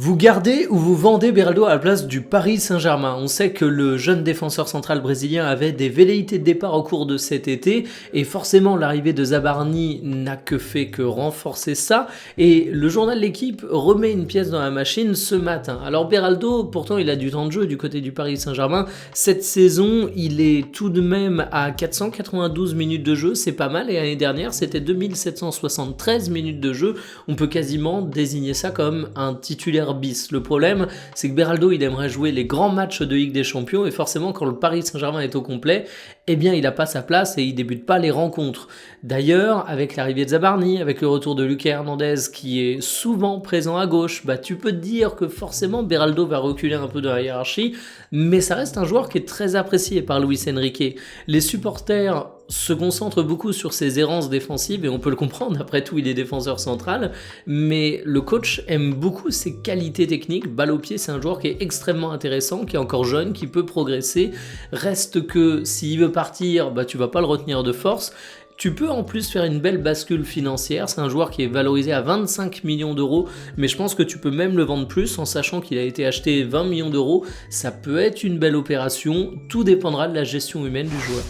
Vous gardez ou vous vendez Beraldo à la place du Paris Saint-Germain. On sait que le jeune défenseur central brésilien avait des velléités de départ au cours de cet été et forcément l'arrivée de Zabarni n'a que fait que renforcer ça et le journal L'Équipe remet une pièce dans la machine ce matin. Alors Beraldo, pourtant il a du temps de jeu du côté du Paris Saint-Germain. Cette saison, il est tout de même à 492 minutes de jeu, c'est pas mal et l'année dernière c'était 2773 minutes de jeu. On peut quasiment désigner ça comme un titulaire bis. Le problème, c'est que Beraldo, il aimerait jouer les grands matchs de Ligue des Champions et forcément, quand le Paris Saint-Germain est au complet, eh bien, il n'a pas sa place et il débute pas les rencontres. D'ailleurs, avec l'arrivée de Zabarni, avec le retour de Lucas Hernandez qui est souvent présent à gauche, tu peux te dire que forcément Beraldo va reculer un peu dans la hiérarchie, mais ça reste un joueur qui est très apprécié par Luis Enrique. Les supporters se concentre beaucoup sur ses errances défensives et on peut le comprendre, après tout il est défenseur central, mais le coach aime beaucoup ses qualités techniques. Balle au pied, c'est un joueur qui est extrêmement intéressant, qui est encore jeune, qui peut progresser. Reste que s'il veut partir, tu vas pas le retenir de force. Tu peux en plus faire une belle bascule financière, c'est un joueur qui est valorisé à 25 millions d'euros, mais je pense que tu peux même le vendre plus en sachant qu'il a été acheté 20 millions d'euros. Ça peut être une belle opération, tout dépendra de la gestion humaine du joueur.